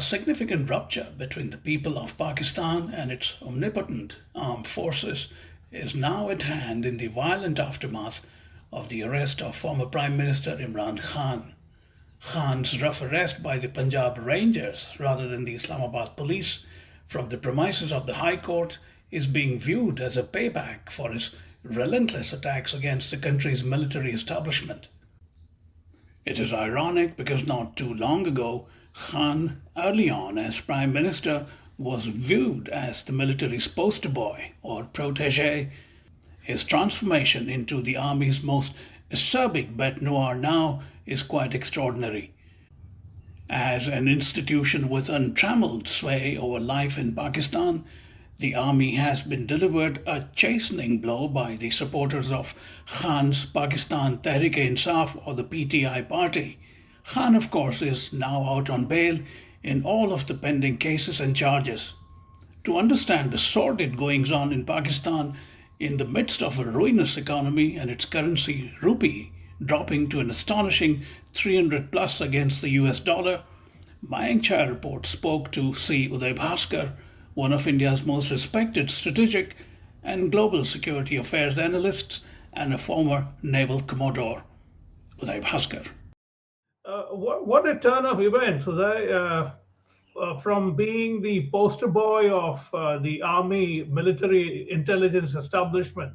significant rupture between the people of Pakistan and its omnipotent armed forces is now at hand in the violent aftermath of the arrest of former Prime Minister Imran Khan. Khan's rough arrest by the Punjab Rangers rather than the Islamabad Police from the premises of the High Court is being viewed as a payback for his relentless attacks against the country's military establishment. It is ironic because not too long ago, Khan, early on as Prime Minister, was viewed as the military's poster boy or protégé. His transformation into the army's most acerbic bête noire now is quite extraordinary. As an institution with untrammeled sway over life in Pakistan, the army has been delivered a chastening blow by the supporters of Khan's Pakistan Tehreek-e-Insaf or the PTI party. Khan, of course, is now out on bail in all of the pending cases and charges. To understand the sordid goings on in Pakistan in the midst of a ruinous economy and its currency rupee dropping to an astonishing 300 plus against the US dollar, Mayank Chhaya Reports spoke to C. Uday Bhaskar, one of India's most respected strategic and global security affairs analysts and a former naval commodore. Uday Bhaskar. What a turn of events, Uday. From being the poster boy of the army military intelligence establishment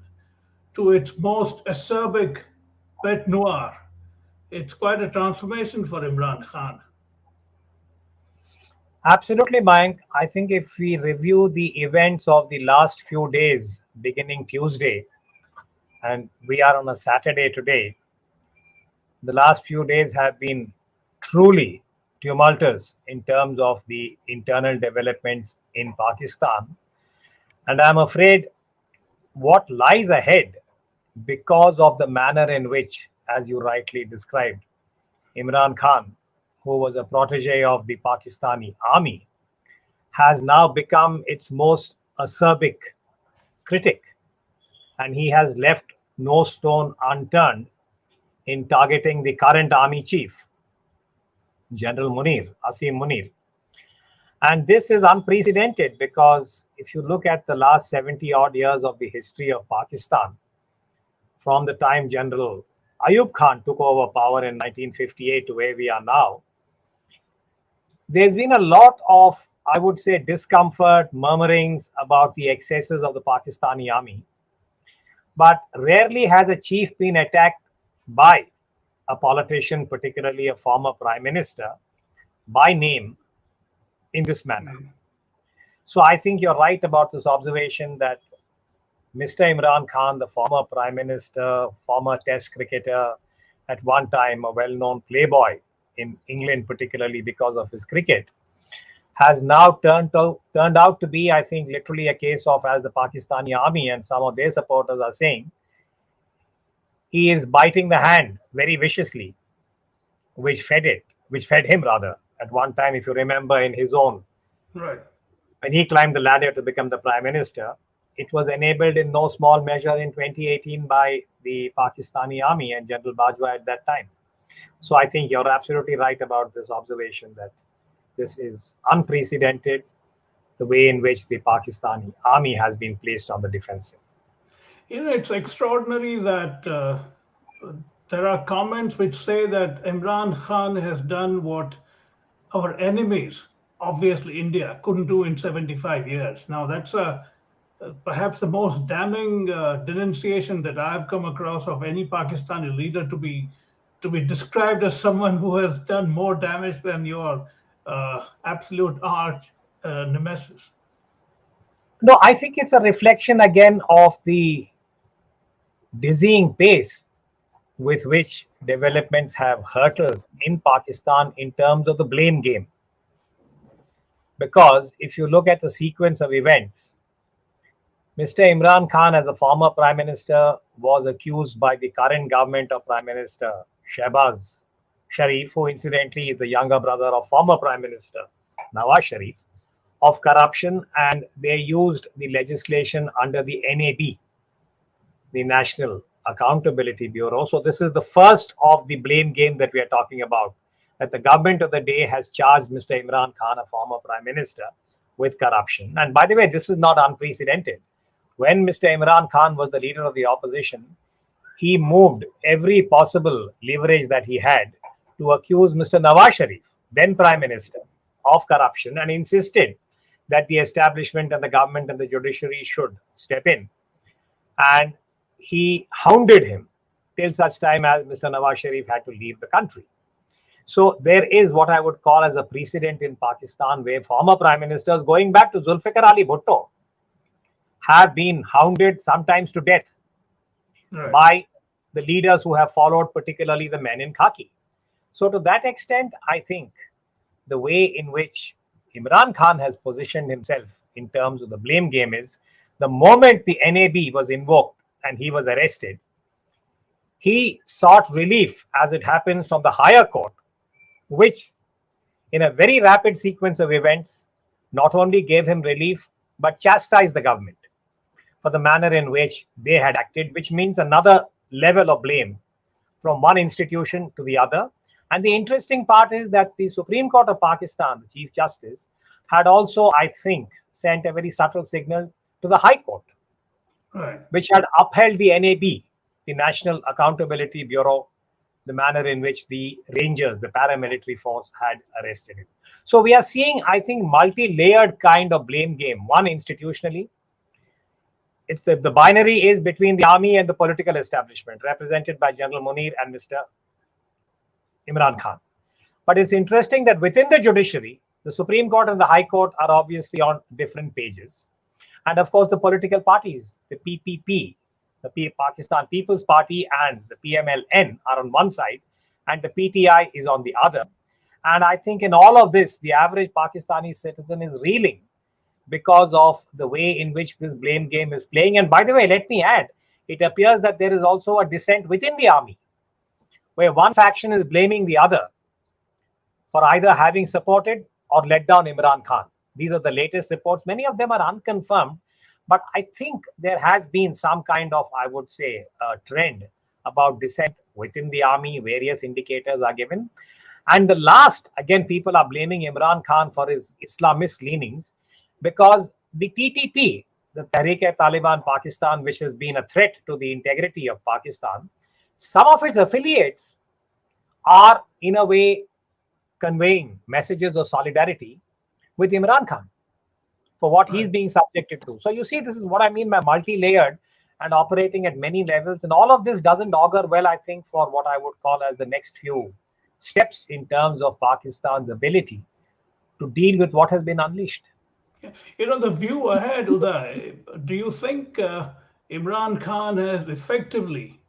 to its most acerbic bête noire. It's quite a transformation for Imran Khan. Absolutely, Mayank. I think if we review the events of the last few days, beginning Tuesday, and we are on a Saturday today, the last few days have been truly tumultuous in terms of the internal developments in Pakistan. And I'm afraid what lies ahead, because of the manner in which, as you rightly described, Imran Khan, who was a protege of the Pakistani army, has now become its most acerbic critic. And he has left no stone unturned in targeting the current army chief, General Asim Munir. And this is unprecedented because if you look at the last 70 odd years of the history of Pakistan, from the time General Ayub Khan took over power in 1958 to where we are now, there's been a lot of, I would say, discomfort, murmurings about the excesses of the Pakistani army. But rarely has a chief been attacked by a politician, particularly a former prime minister, by name in this manner. So I think you're right about this observation that Mr. Imran Khan, the former prime minister, former test cricketer, at one time a well-known playboy in England, particularly because of his cricket, has now turned out to be, I think, literally a case of, as the Pakistani army and some of their supporters are saying, he is biting the hand very viciously, which fed him rather. At one time, if you remember, in his own, Right. when he climbed the ladder to become the prime minister, it was enabled in no small measure in 2018 by the Pakistani army and General Bajwa at that time. So I think you're absolutely right about this observation that this is unprecedented, the way in which the Pakistani army has been placed on the defensive. It's extraordinary that there are comments which say that Imran Khan has done what our enemies, obviously India, couldn't do in 75 years. Now, that's perhaps the most damning denunciation that I've come across of any Pakistani leader, to be described as someone who has done more damage than your absolute arch nemesis. No, I think it's a reflection again of the dizzying pace with which developments have hurtled in Pakistan in terms of the blame game. Because if you look at the sequence of events, Mr. Imran Khan, as a former prime minister, was accused by the current government of Prime Minister Shehbaz Sharif, who incidentally is the younger brother of former Prime Minister Nawaz Sharif, of corruption, and they used the legislation under the NAB, the National Accountability Bureau. So this is the first of the blame game that we are talking about, that the government of the day has charged Mr. Imran Khan, a former prime minister, with corruption. And by the way, this is not unprecedented. When Mr. Imran Khan was the leader of the opposition, he moved every possible leverage that he had to accuse Mr. Nawaz Sharif, then prime minister, of corruption, and insisted that the establishment and the government and the judiciary should step in. And he hounded him till such time as Mr. Nawaz Sharif had to leave the country. So there is what I would call as a precedent in Pakistan where former prime ministers, going back to Zulfikar Ali Bhutto, have been hounded sometimes to death by the leaders who have followed, particularly the men in khaki. So to that extent, I think the way in which Imran Khan has positioned himself in terms of the blame game is the moment the NAB was invoked and he was arrested, he sought relief, as it happens, from the higher court, which in a very rapid sequence of events not only gave him relief but chastised the government for the manner in which they had acted, which means another level of blame from one institution to the other. And the interesting part is that the Supreme Court of Pakistan, the Chief Justice, had also, I think, sent a very subtle signal to the High Court, which had upheld the NAB, the National Accountability Bureau, the manner in which the Rangers, the paramilitary force, had arrested him. So we are seeing, I think, multi-layered kind of blame game. One, institutionally, it's the binary is between the army and the political establishment, represented by General Munir and Mr. Imran Khan. But it's interesting that within the judiciary, the Supreme Court and the High Court are obviously on different pages. And of course, the political parties, the PPP, the Pakistan People's Party, and the PMLN are on one side, and the PTI is on the other. And I think in all of this, the average Pakistani citizen is reeling because of the way in which this blame game is playing. And by the way, let me add, it appears that there is also a dissent within the army, where one faction is blaming the other for either having supported or let down Imran Khan. These are the latest reports. Many of them are unconfirmed, but I think there has been some kind of, I would say, trend about dissent within the army. Various indicators are given. And the last, again, people are blaming Imran Khan for his Islamist leanings because the TTP, the Tehreek-e-Taliban Pakistan, which has been a threat to the integrity of Pakistan, some of its affiliates are in a way conveying messages of solidarity with Imran Khan for what he's being subjected to. So you see, this is what I mean by multi-layered and operating at many levels. And all of this doesn't augur well, I think, for what I would call as the next few steps in terms of Pakistan's ability to deal with what has been unleashed. You know, the view ahead, Uday, do you think Imran Khan has effectively,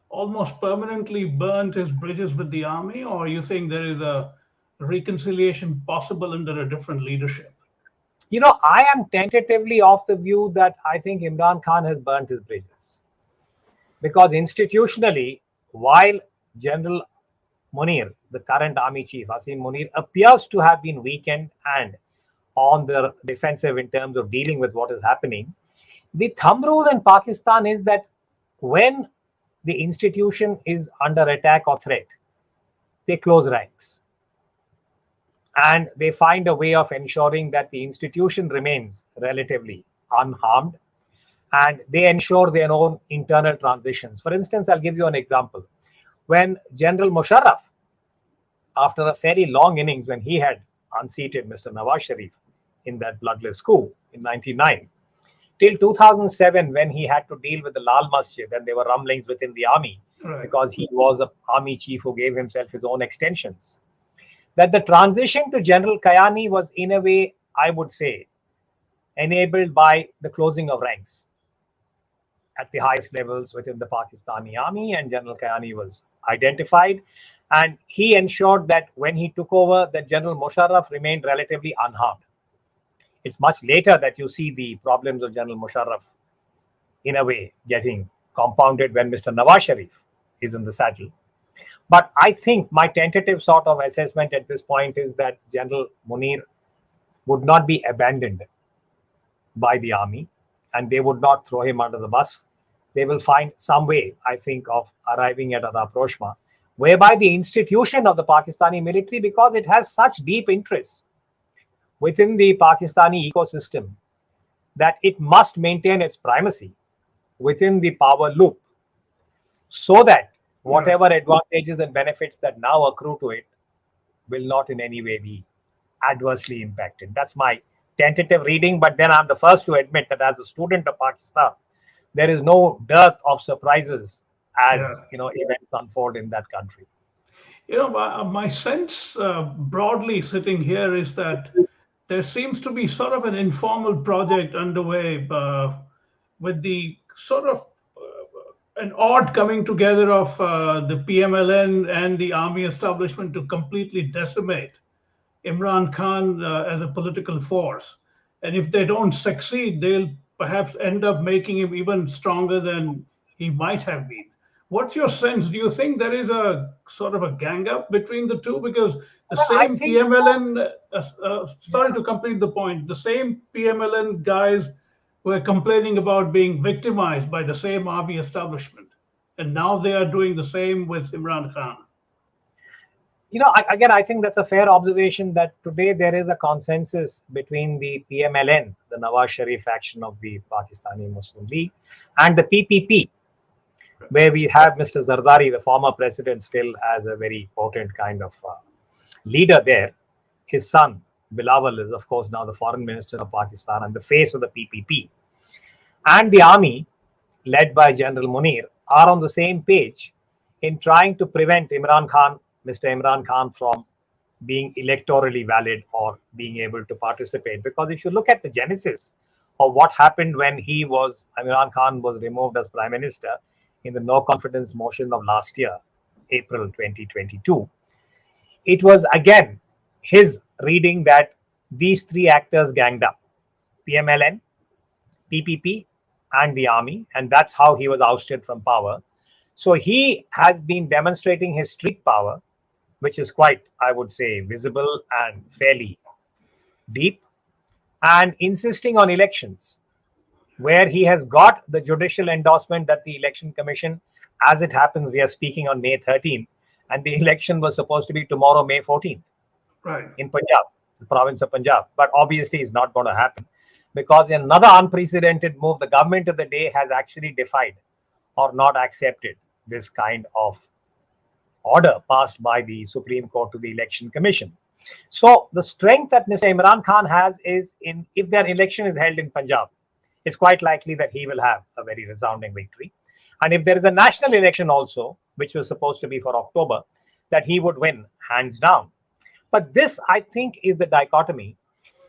almost permanently burnt his bridges with the army, or you think there is a reconciliation possible under a different leadership? You know, I am tentatively of the view that I think Imran Khan has burnt his bridges. Because institutionally, while General Munir, the current army chief, Asim Munir, appears to have been weakened and on the defensive in terms of dealing with what is happening, the thumb rule in Pakistan is that when the institution is under attack or threat, they close ranks. And they find a way of ensuring that the institution remains relatively unharmed, and they ensure their own internal transitions. For instance, I'll give you an example. When General Musharraf, after a fairly long innings when he had unseated Mr. Nawaz Sharif in that bloodless coup in 1999, till 2007, when he had to deal with the Lal Masjid and there were rumblings within the army, because he was an army chief who gave himself his own extensions, that the transition to General Kayani was in a way, I would say, enabled by the closing of ranks at the highest levels within the Pakistani army, and General Kayani was identified. And he ensured that when he took over, that General Musharraf remained relatively unharmed. It's much later that you see the problems of General Musharraf, in a way, getting compounded when Mr. Nawaz Sharif is in the saddle. But I think my tentative sort of assessment at this point is that General Munir would not be abandoned by the army, and they would not throw him under the bus. They will find some way, I think, of arriving at a rapprochement whereby the institution of the Pakistani military, because it has such deep interests within the Pakistani ecosystem, that it must maintain its primacy within the power loop, so that whatever advantages and benefits that now accrue to it will not in any way be adversely impacted. That's my tentative reading, but then I'm the first to admit that as a student of Pakistan, there is no dearth of surprises as events unfold in that country. My sense broadly sitting here is that there seems to be sort of an informal project underway with the sort of an odd coming together of the PMLN and the army establishment to completely decimate Imran Khan as a political force. And if they don't succeed, they'll perhaps end up making him even stronger than he might have been. What's your sense? Do you think there is a sort of a gang up between the two? Because the same PMLN, sorry to complete the point, the same PMLN guys were complaining about being victimized by the same army establishment. And now they are doing the same with Imran Khan. Again, I think that's a fair observation that today there is a consensus between the PMLN, the Nawaz Sharif faction of the Pakistani Muslim League, and the PPP, where we have Mr. Zardari, the former president, still as a very potent kind of leader there. His son, Bilawal, is of course now the foreign minister of Pakistan and the face of the PPP. And the army, led by General Munir, are on the same page in trying to prevent Mr. Imran Khan from being electorally valid or being able to participate. Because if you look at the genesis of what happened when Imran Khan was removed as Prime Minister in the no confidence motion of last year, April 2022, it was again his reading that these three actors ganged up: PMLN, PPP, and the army, and that's how he was ousted from power. So he has been demonstrating his street power, which is quite, I would say, visible and fairly deep, and insisting on elections, where he has got the judicial endorsement that the Election Commission, as it happens, we are speaking on May 13th, and the election was supposed to be tomorrow, May 14th, in Punjab, the province of Punjab. But obviously, it's not going to happen, because in another unprecedented move, the government of the day has actually defied or not accepted this kind of order passed by the Supreme Court to the Election Commission. So the strength that Mr. Imran Khan has is if their election is held in Punjab, it's quite likely that he will have a very resounding victory. And if there is a national election also, which was supposed to be for October, that he would win hands down. But this, I think, is the dichotomy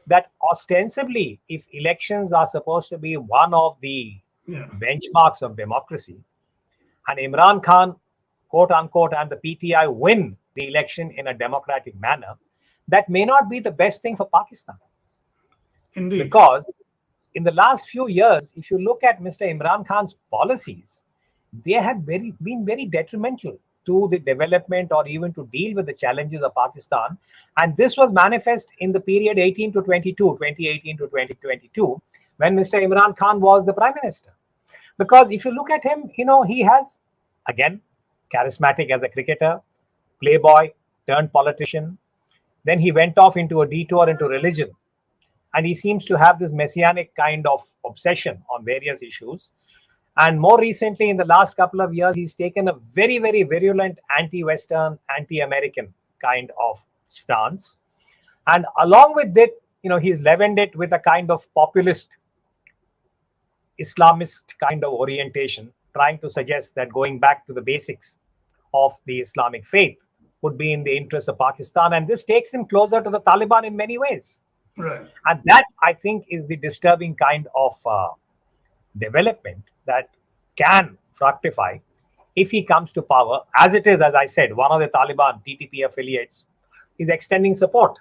that ostensibly, if elections are supposed to be one of the benchmarks of democracy, and Imran Khan, quote unquote, and the PTI win the election in a democratic manner, that may not be the best thing for Pakistan. Indeed. Because in the last few years, if you look at Mr. Imran Khan's policies, they have been very detrimental to the development or even to deal with the challenges of Pakistan. And this was manifest in the period 2018 to 2022, when Mr. Imran Khan was the Prime Minister. Because if you look at him, he has, again, charismatic as a cricketer, playboy, turned politician. Then he went off into a detour into religion. And he seems to have this messianic kind of obsession on various issues. And more recently, in the last couple of years, he's taken a very, very virulent anti-Western, anti-American kind of stance. And along with it, he's leavened it with a kind of populist, Islamist kind of orientation, trying to suggest that going back to the basics of the Islamic faith would be in the interest of Pakistan. And this takes him closer to the Taliban in many ways. Right. And that, I think, is the disturbing kind of development that can fructify if he comes to power. As it is, as I said, one of the Taliban TTP affiliates is extending support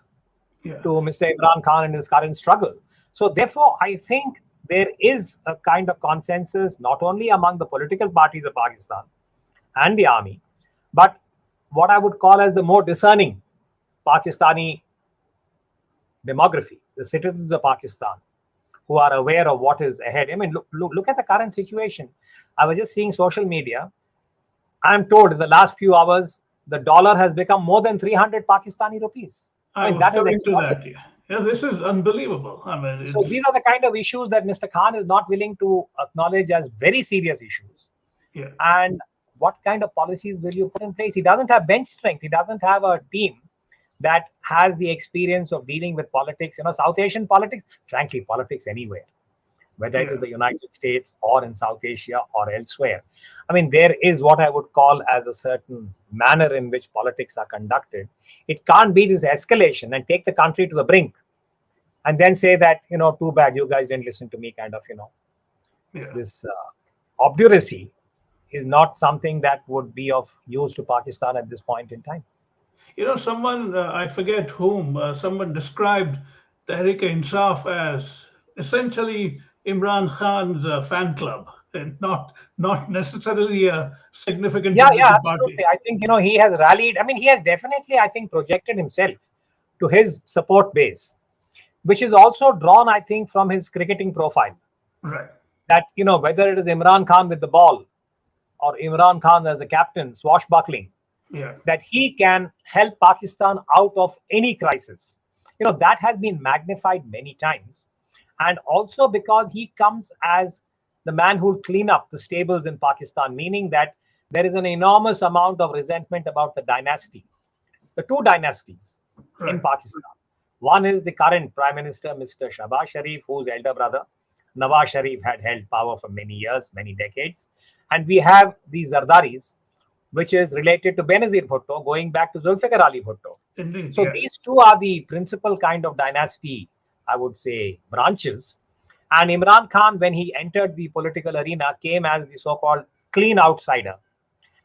to Mr. Imran Khan in his current struggle. So therefore, I think there is a kind of consensus, not only among the political parties of Pakistan and the army, but what I would call as the more discerning Pakistani demography, the citizens of Pakistan, who are aware of what is ahead. I mean, look at the current situation. I was just seeing social media. I'm told in the last few hours, the dollar has become more than 300 Pakistani rupees. I was that is coming to that. extraordinary. Yeah, this is unbelievable. I mean, So these are the kind of issues that Mr. Khan is not willing to acknowledge as very serious issues. yeah, And what kind of policies will you put in place? He doesn't have bench strength. He doesn't have a team that has the experience of dealing with politics. South Asian politics, frankly, politics anywhere, whether it is the United States or in South Asia or elsewhere. I mean, there is what I would call as a certain manner in which politics are conducted. It can't be this escalation and take the country to the brink and then say that, too bad, you guys didn't listen to me, kind of, this obduracy is not something that would be of use to Pakistan at this point in time. Someone, I forget whom, someone described Tehreek-e-Insaf as essentially Imran Khan's fan club, and not necessarily a significant absolutely. party. I think, he has rallied. I mean, he has definitely, I think, projected himself to his support base, which is also drawn, I think, from his cricketing profile. Right. That, whether it is Imran Khan with the ball or Imran Khan as a captain, swashbuckling, that he can help Pakistan out of any crisis. That has been magnified many times. And also because he comes as the man who will clean up the stables in Pakistan, meaning that there is an enormous amount of resentment about the dynasty, the two dynasties in Pakistan. One is the current Prime Minister, Mr. Shahbaz Sharif, whose elder brother, Nawaz Sharif, had held power for many years, many decades. And we have the Zardaris, which is related to Benazir Bhutto, going back to Zulfikar Ali Bhutto. Indeed, so these two are the principal kind of dynasty, I would say, branches. And Imran Khan, when he entered the political arena, came as the so-called clean outsider.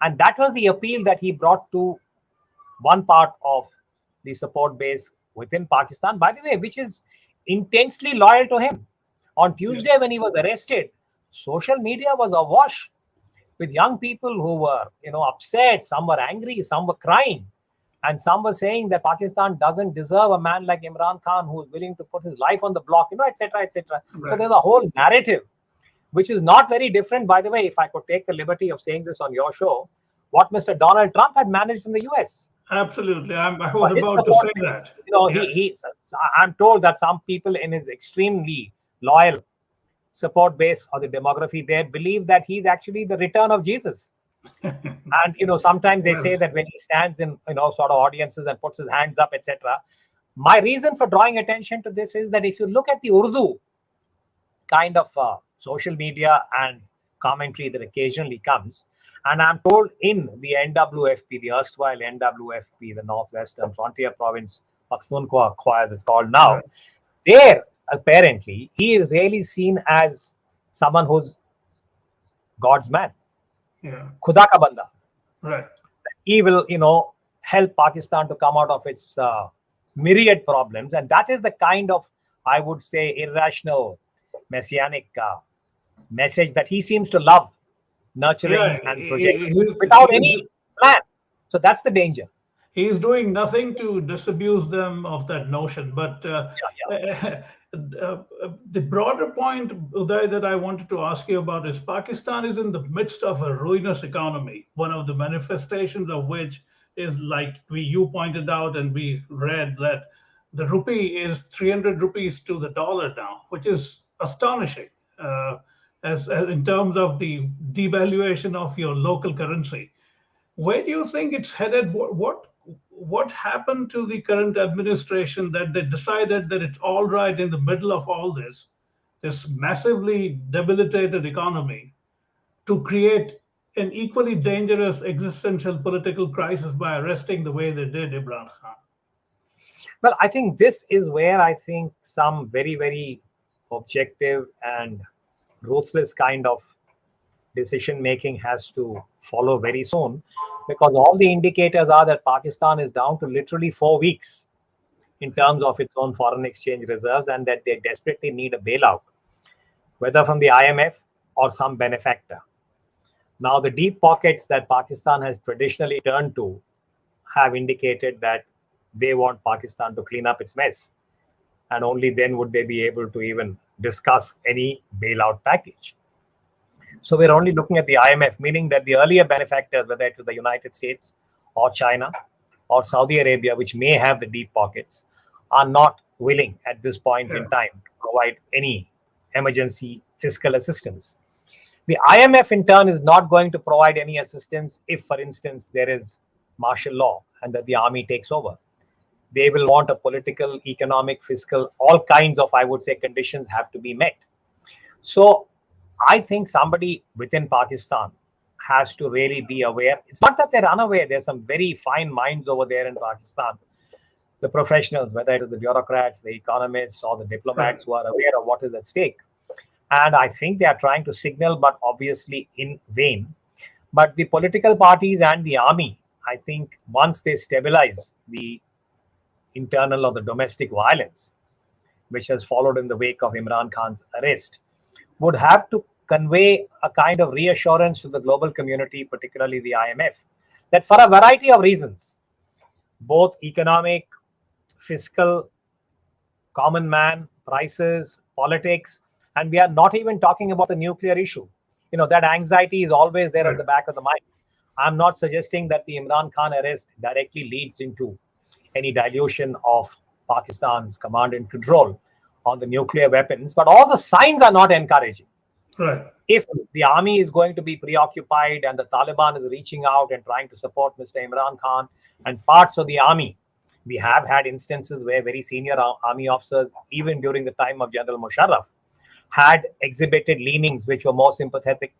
And that was the appeal that he brought to one part of the support base within Pakistan, by the way, which is intensely loyal to him. On Tuesday, when he was arrested, social media was awash with young people who were, upset. Some were angry, some were crying, and some were saying that Pakistan doesn't deserve a man like Imran Khan who is willing to put his life on the block, etc., etc. So there's a whole narrative, which is not very different, by the way, if I could take the liberty of saying this on your show, what Mr. Donald Trump had managed in the US. Absolutely. I was about to say that. I'm told that some people in his extremely loyal support base or the demography there believe that he's actually the return of Jesus. And, sometimes they say that when he stands in, sort of audiences and puts his hands up, etc. My reason for drawing attention to this is that if you look at the Urdu kind of social media and commentary that occasionally comes, and I'm told in the NWFP, the erstwhile NWFP, the Northwestern Frontier Province, Pakhtunkhwa, as it's called now, there apparently he is really seen as someone who's God's man. Khuda ka banda. Right. He will, help Pakistan to come out of its myriad problems. And that is the kind of, I would say, irrational, messianic message that he seems to love nurturing and projecting without any plan. So that's the danger. He's doing nothing to disabuse them of that notion. But the broader point, Uday, that I wanted to ask you about is Pakistan is in the midst of a ruinous economy, one of the manifestations of which is, like you pointed out and we read, that the rupee is 300 rupees to the dollar now, which is astonishing as in terms of the devaluation of your local currency. Where do you think it's headed? What happened to the current administration that they decided that it's all right in the middle of all this massively debilitated economy, to create an equally dangerous existential political crisis by arresting the way they did Imran Khan? Well, I think this is where I think some very, very objective and ruthless kind of decision making has to follow very soon, because all the indicators are that Pakistan is down to literally 4 weeks in terms of its own foreign exchange reserves, and that they desperately need a bailout, whether from the IMF or some benefactor. Now, the deep pockets that Pakistan has traditionally turned to have indicated that they want Pakistan to clean up its mess, and only then would they be able to even discuss any bailout package. So we're only looking at the IMF, meaning that the earlier benefactors, whether it was the United States or China or Saudi Arabia, which may have the deep pockets, are not willing at this point in time to provide any emergency fiscal assistance. The IMF, in turn, is not going to provide any assistance if, for instance, there is martial law and that the army takes over. They will want a political, economic, fiscal, all kinds of, I would say, conditions have to be met. So I think somebody within Pakistan has to really be aware. It's not that they're unaware. There's some very fine minds over there in Pakistan, the professionals, whether it is the bureaucrats, the economists, or the diplomats who are aware of what is at stake. And I think they are trying to signal, but obviously in vain. But the political parties and the army, I think once they stabilize the internal or the domestic violence, which has followed in the wake of Imran Khan's arrest, would have to convey a kind of reassurance to the global community, particularly the IMF, that for a variety of reasons, both economic, fiscal, common man, prices, politics, and we are not even talking about the nuclear issue. That anxiety is always there at the back of the mind. I'm not suggesting that the Imran Khan arrest directly leads into any dilution of Pakistan's command and control on the nuclear weapons, but all the signs are not encouraging. Right. If the army is going to be preoccupied and the Taliban is reaching out and trying to support Mr. Imran Khan and parts of the army, we have had instances where very senior army officers, even during the time of General Musharraf, had exhibited leanings which were more sympathetic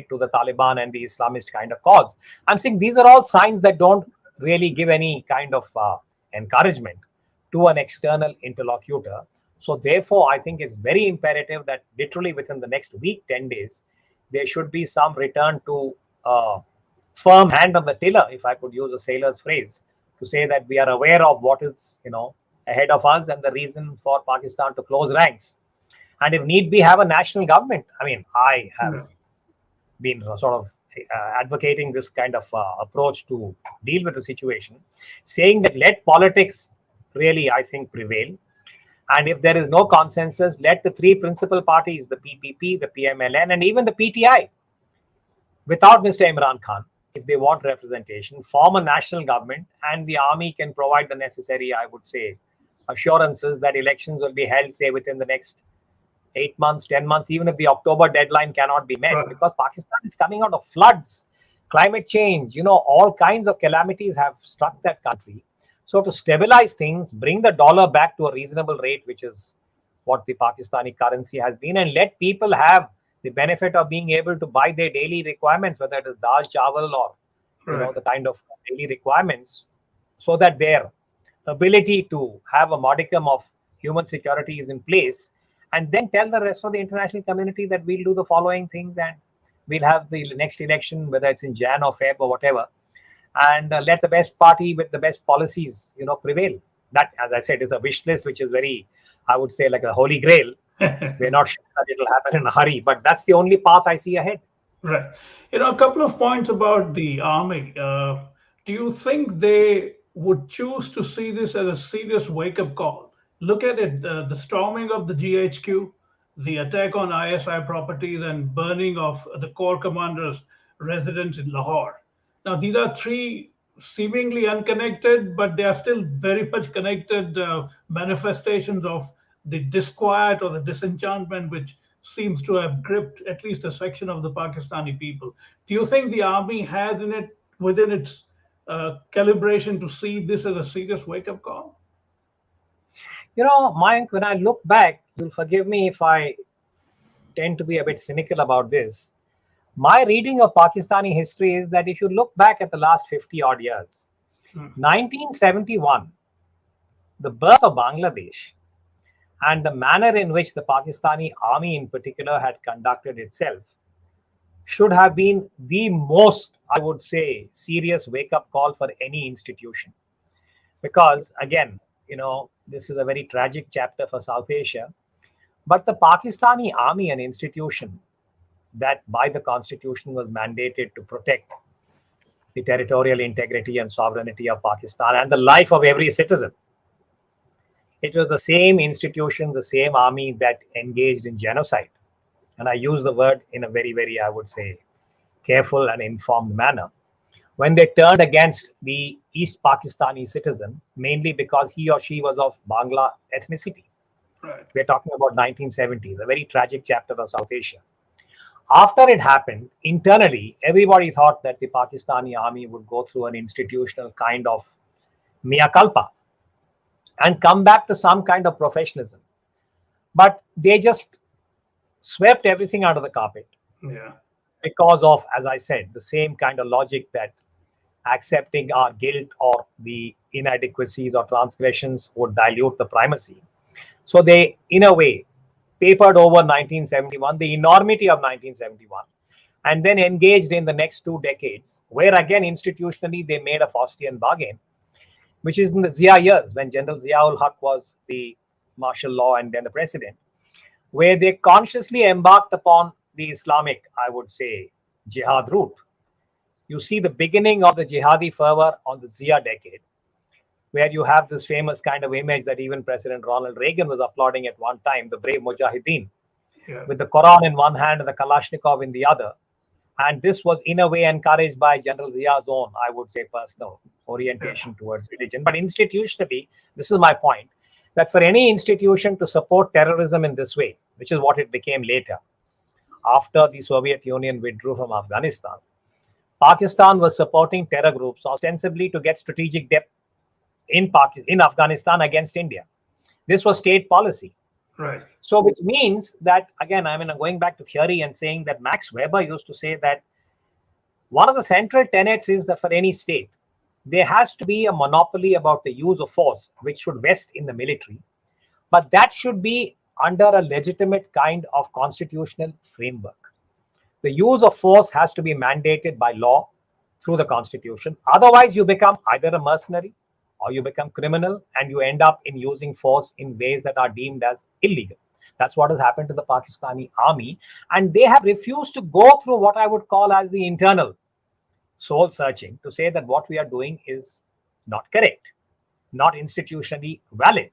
to the Taliban and the Islamist kind of cause. I'm saying these are all signs that don't really give any kind of encouragement to an external interlocutor. So therefore, I think it's very imperative that literally within the next week, 10 days, there should be some return to firm hand on the tiller, if I could use a sailor's phrase, to say that we are aware of what is ahead of us and the reason for Pakistan to close ranks. And if need be, have a national government. I mean, I have been sort of advocating this kind of approach to deal with the situation, saying that let politics really, I think, prevail. And if there is no consensus, let the three principal parties, the PPP, the PMLN, and even the PTI, without Mr. Imran Khan, if they want representation, form a national government, and the army can provide the necessary, I would say, assurances that elections will be held, say, within the next 8 months, 10 months, even if the October deadline cannot be met, because Pakistan is coming out of floods, climate change, all kinds of calamities have struck that country. So to stabilize things, bring the dollar back to a reasonable rate, which is what the Pakistani currency has been, and let people have the benefit of being able to buy their daily requirements, whether it is dal, chawal, or the kind of daily requirements, so that their ability to have a modicum of human security is in place, and then tell the rest of the international community that we'll do the following things and we'll have the next election, whether it's in Jan or Feb or whatever, and let the best party with the best policies, prevail. That, as I said, is a wish list, which is very, I would say, like a holy grail. We're not sure that it'll happen in a hurry, but that's the only path I see ahead. Right. A couple of points about the army. Do you think they would choose to see this as a serious wake-up call? Look at it, the storming of the GHQ, the attack on ISI properties, and burning of the Corps commander's residence in Lahore. Now, these are three seemingly unconnected, but they are still very much connected manifestations of the disquiet or the disenchantment which seems to have gripped at least a section of the Pakistani people. Do you think the army has within its calibration to see this as a serious wake-up call? Mayank, when I look back, you'll forgive me if I tend to be a bit cynical about this. My reading of Pakistani history is that if you look back at the last 50 odd years, 1971, the birth of Bangladesh, and the manner in which the Pakistani army in particular had conducted itself should have been the most, I would say, serious wake-up call for any institution. Because again, this is a very tragic chapter for South Asia, but the Pakistani army, an institution that by the constitution was mandated to protect the territorial integrity and sovereignty of Pakistan and the life of every citizen. It was the same institution, the same army that engaged in genocide. And I use the word in a very, very, I would say, careful and informed manner. when they turned against the East Pakistani citizen, mainly because he or she was of Bangla ethnicity. Right. We're talking about 1970, the very tragic chapter of South Asia. After it happened, internally, everybody thought that the Pakistani army would go through an institutional kind of mea culpa and come back to some kind of professionalism. But they just swept everything under the carpet. Yeah. Because of, as I said, the same kind of logic that accepting our guilt or the inadequacies or transgressions would dilute the primacy. So they, in a way, papered over 1971, the enormity of 1971, and then engaged in the next 2 decades, where again institutionally they made a Faustian bargain, which is in the Zia years when General Ziaul Haq was the martial law and then the president, where they consciously embarked upon the Islamic, I would say, jihad route. You see the beginning of the jihadi fervor on the Zia decade, where you have this famous kind of image that even President Ronald Reagan was applauding at one time, the brave Mujahideen, with the Quran in one hand and the Kalashnikov in the other. And this was in a way encouraged by General Zia's own, I would say, personal orientation towards religion. But institutionally, this is my point, that for any institution to support terrorism in this way, which is what it became later, after the Soviet Union withdrew from Afghanistan, Pakistan was supporting terror groups ostensibly to get strategic depth in Afghanistan against India. This was state policy. Right. So which means that, again, going back to theory and saying that Max Weber used to say that one of the central tenets is that for any state, there has to be a monopoly about the use of force, which should vest in the military, but that should be under a legitimate kind of constitutional framework. The use of force has to be mandated by law through the constitution. Otherwise, you become either a mercenary or you become criminal and you end up in using force in ways that are deemed as illegal. That's what has happened to the Pakistani army. And they have refused to go through what I would call as the internal soul searching to say that what we are doing is not correct, not institutionally valid.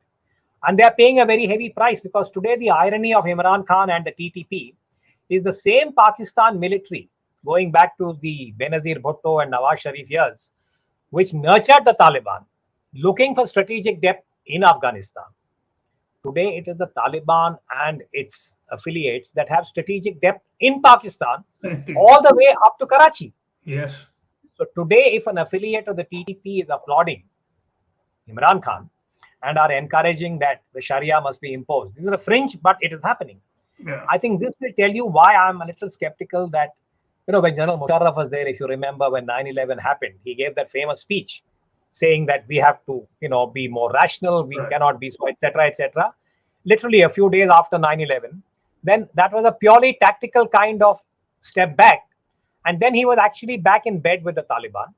And they are paying a very heavy price, because today the irony of Imran Khan and the TTP is the same Pakistan military going back to the Benazir Bhutto and Nawaz Sharif years, which nurtured the Taliban, looking for strategic depth in Afghanistan. Today, it is the Taliban and its affiliates that have strategic depth in Pakistan, all the way up to Karachi. Yes. So today, if an affiliate of the TTP is applauding Imran Khan and are encouraging that the Sharia must be imposed, this is a fringe, but it is happening. Yeah. I think this will tell you why I'm a little skeptical that, when General Musharraf was there, if you remember when 9/11 happened, he gave that famous speech saying that we have to, be more rational, we cannot be so, etc., etc. Literally a few days after 9/11, then that was a purely tactical kind of step back. And then he was actually back in bed with the Taliban.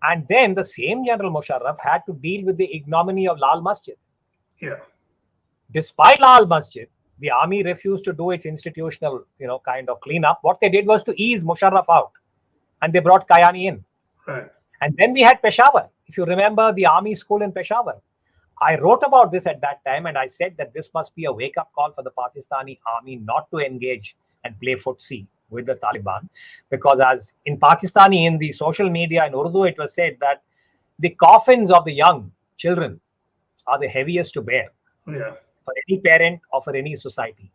And then the same General Musharraf had to deal with the ignominy of Lal Masjid. Yeah. Despite Lal Masjid, the army refused to do its institutional, kind of cleanup. What they did was to ease Musharraf out, and they brought Kayani in. Right. And then we had Peshawar. If you remember the army school in Peshawar, I wrote about this at that time, and I said that this must be a wake-up call for the Pakistani army not to engage and play footsie with the Taliban, because as in Pakistani, in the social media in Urdu, it was said that the coffins of the young children are the heaviest to bear. Yeah. For any parent or for any society.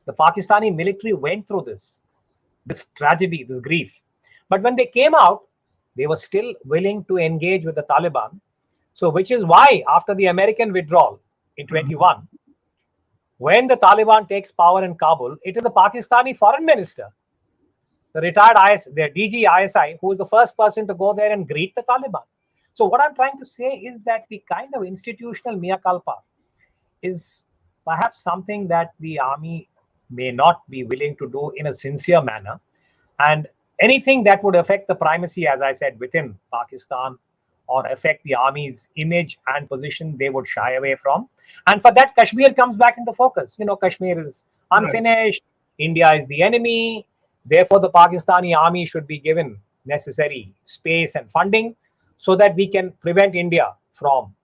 The Pakistani military went through this tragedy, this grief. But when they came out, they were still willing to engage with the Taliban. So which is why after the American withdrawal in 21, when the Taliban takes power in Kabul, it is the Pakistani foreign minister, the retired their DG ISI, who is the first person to go there and greet the Taliban. So what I'm trying to say is that the kind of institutional mea culpa is perhaps something that the army may not be willing to do in a sincere manner. And anything that would affect the primacy, as I said, within Pakistan or affect the army's image and position, they would shy away from. And for that, Kashmir comes back into focus. Kashmir is unfinished. Right. India is the enemy. Therefore, the Pakistani army should be given necessary space and funding so that we can prevent India from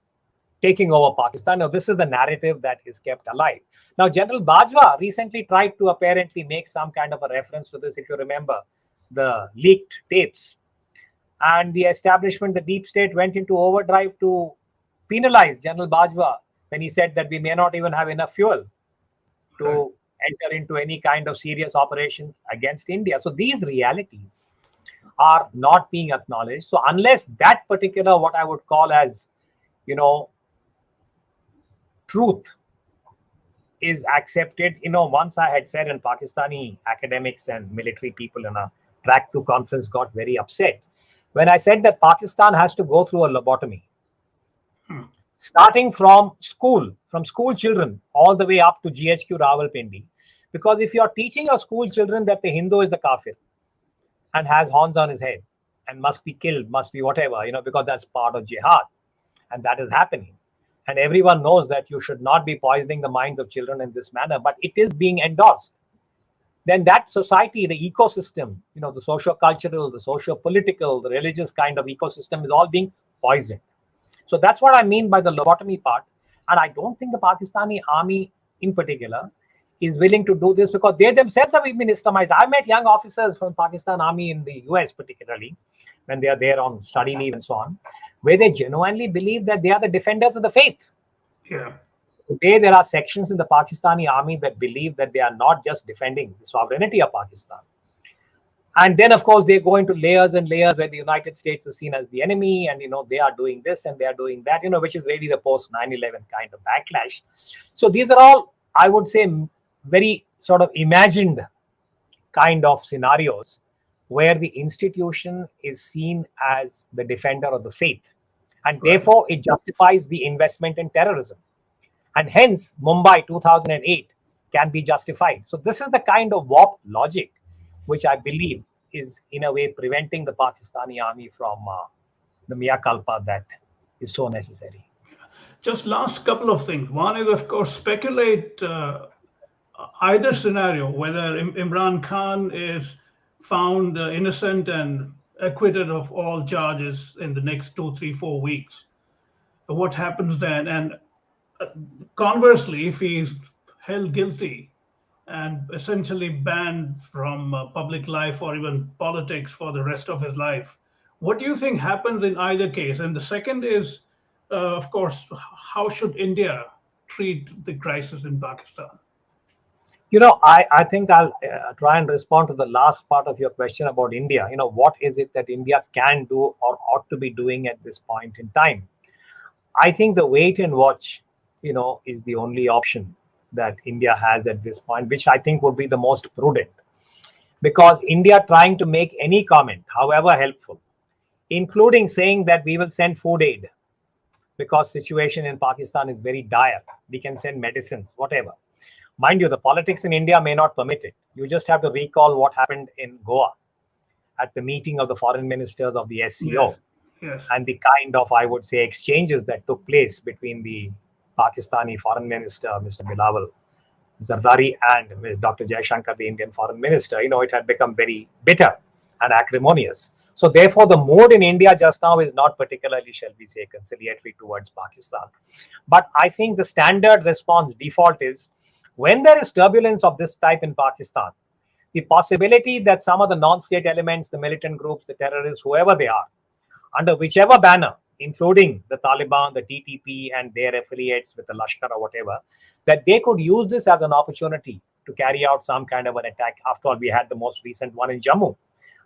taking over Pakistan. Now, this is the narrative that is kept alive. Now, General Bajwa recently tried to apparently make some kind of a reference to this, if you remember the leaked tapes, And the establishment, the deep state, went into overdrive to penalize General Bajwa when he said that we may not even have enough fuel to enter into any kind of serious operation against India. So these realities are not being acknowledged. So unless that particular, what I would call as, truth is accepted, once I had said, and Pakistani academics and military people in a track 2 conference got very upset when I said that Pakistan has to go through a lobotomy, starting from school children all the way up to GHQ Rawalpindi. Because if you're teaching your school children that the Hindu is the kafir and has horns on his head and must be killed, must be whatever, because that's part of jihad, and that is happening. And everyone knows that you should not be poisoning the minds of children in this manner, but it is being endorsed. Then that society, the ecosystem, the socio-cultural, the socio-political, the religious kind of ecosystem is all being poisoned. So that's what I mean by the lobotomy part. And I don't think the Pakistani army in particular is willing to do this, because they themselves have been Islamized. I met young officers from Pakistan army in the US, particularly when they are there on study leave and so on, where they genuinely believe that they are the defenders of the faith. Yeah. Today, there are sections in the Pakistani army that believe that they are not just defending the sovereignty of Pakistan. And then, of course, they go into layers and layers where the United States is seen as the enemy, and, they are doing this and they are doing that, which is really the post 9/11 kind of backlash. So these are all, I would say, very sort of imagined kind of scenarios where the institution is seen as the defender of the faith. And therefore, it justifies the investment in terrorism. And hence, Mumbai 2008 can be justified. So this is the kind of warped logic which I believe is, in a way, preventing the Pakistani army from the mea culpa that is so necessary. Just last couple of things. One is, of course, speculate either scenario, whether Imran Khan is found innocent and acquitted of all charges in the next 2, 3, 4 weeks. What happens then? And conversely, if he's held guilty and essentially banned from public life or even politics for the rest of his life, what do you think happens in either case? And the second is, of course, how should India treat the crisis in Pakistan? I think I'll try and respond to the last part of your question about India. What is it that India can do or ought to be doing at this point in time? I think the wait and watch, is the only option that India has at this point, which I think would be the most prudent. Because India trying to make any comment, however helpful, including saying that we will send food aid because situation in Pakistan is very dire, we can send medicines, whatever. Mind you, the politics in India may not permit it. You just have to recall what happened in Goa at the meeting of the foreign ministers of the SCO. Yes. And the kind of, I would say, exchanges that took place between the Pakistani foreign minister, Mr. Bilawal Zardari, and Dr. Jaishankar, the Indian foreign minister. It had become very bitter and acrimonious. So therefore, the mood in India just now is not particularly, shall we say, conciliatory towards Pakistan. But I think the standard response default is, when there is turbulence of this type in Pakistan, the possibility that some of the non-state elements, the militant groups, the terrorists, whoever they are, under whichever banner, including the Taliban, the TTP, and their affiliates with the Lashkar or whatever, that they could use this as an opportunity to carry out some kind of an attack. After all, we had the most recent one in Jammu,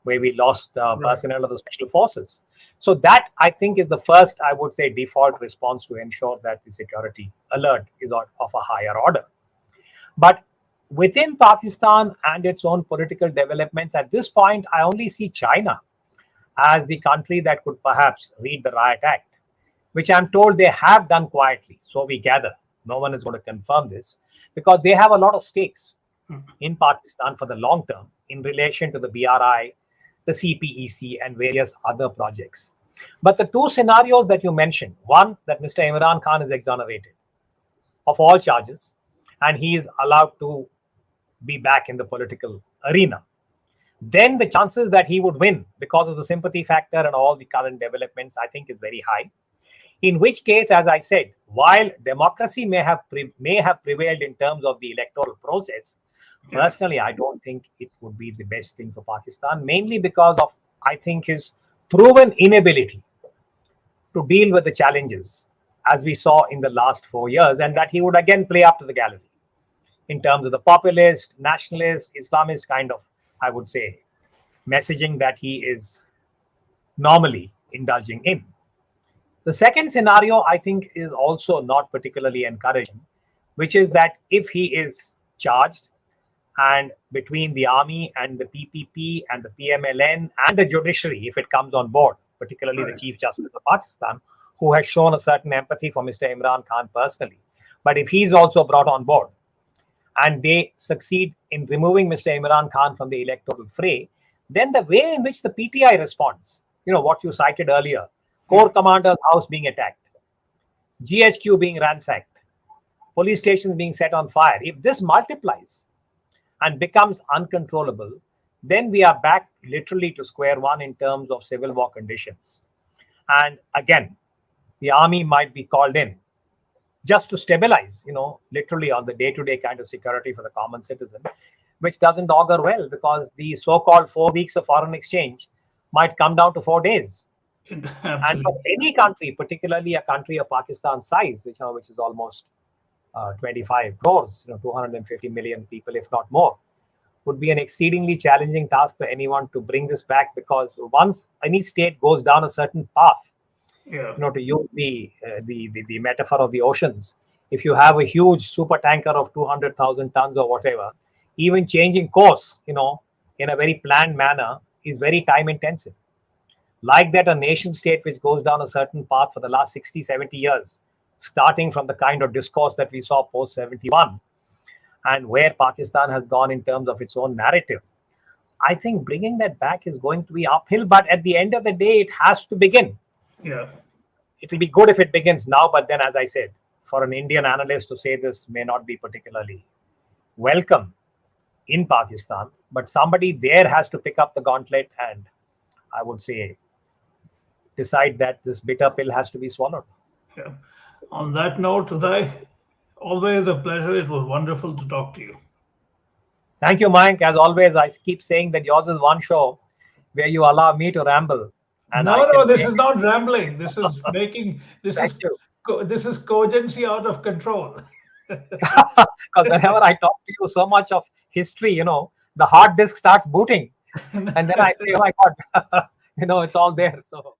where we lost personnel of the special forces. So that, I think, is the first, I would say, default response to ensure that the security alert is of a higher order. But within Pakistan and its own political developments, at this point, I only see China as the country that could perhaps read the Riot Act, which I'm told they have done quietly. So we gather. No one is going to confirm this, because they have a lot of stakes in Pakistan for the long term in relation to the BRI, the CPEC, and various other projects. But the two scenarios that you mentioned, one, that Mr. Imran Khan is exonerated of all charges, and he is allowed to be back in the political arena, then the chances that he would win because of the sympathy factor and all the current developments, I think, is very high. In which case, as I said, while democracy may have prevailed in terms of the electoral process, personally, I don't think it would be the best thing for Pakistan, mainly because of, I think, his proven inability to deal with the challenges as we saw in the last 4 years, and that he would again play up to the gallery in terms of the populist, nationalist, Islamist kind of, I would say, messaging that he is normally indulging in. The second scenario, I think, is also not particularly encouraging, which is that if he is charged, and between the army and the PPP and the PMLN and the judiciary, if it comes on board, particularly the Chief Justice of Pakistan, who has shown a certain empathy for Mr. Imran Khan personally, but if he's also brought on board and they succeed in removing Mr. Imran Khan from the electoral fray, then the way in which the PTI responds, what you cited earlier, Corps Commander's house being attacked, GHQ being ransacked, police stations being set on fire, if this multiplies and becomes uncontrollable, then we are back literally to square one in terms of civil war conditions. And again, the army might be called in just to stabilize, literally on the day-to-day kind of security for the common citizen, which doesn't augur well, because the so-called 4 weeks of foreign exchange might come down to 4 days. Absolutely. And for any country, particularly a country of Pakistan's size, which is almost 25 crores, 250 million people, if not more, would be an exceedingly challenging task for anyone to bring this back, because once any state goes down a certain path, to use the metaphor of the oceans, if you have a huge super tanker of 200,000 tons or whatever, even changing course, in a very planned manner is very time intensive. Like that, a nation state which goes down a certain path for the last 60, 70 years, starting from the kind of discourse that we saw post 71, and where Pakistan has gone in terms of its own narrative, I think bringing that back is going to be uphill. But at the end of the day, it has to begin. Yeah. It will be good if it begins now, but then, as I said, for an Indian analyst to say this may not be particularly welcome in Pakistan, but somebody there has to pick up the gauntlet and, I would say, decide that this bitter pill has to be swallowed. Yeah. On that note, Uday, always a pleasure. It was wonderful to talk to you. Thank you, Mayank. As always, I keep saying that yours is one show where you allow me to ramble. And no, this is not rambling. This is making, this is cogency out of control. Because whenever I talk to you so much of history, the hard disk starts booting. And then I say, oh my God, it's all there. So.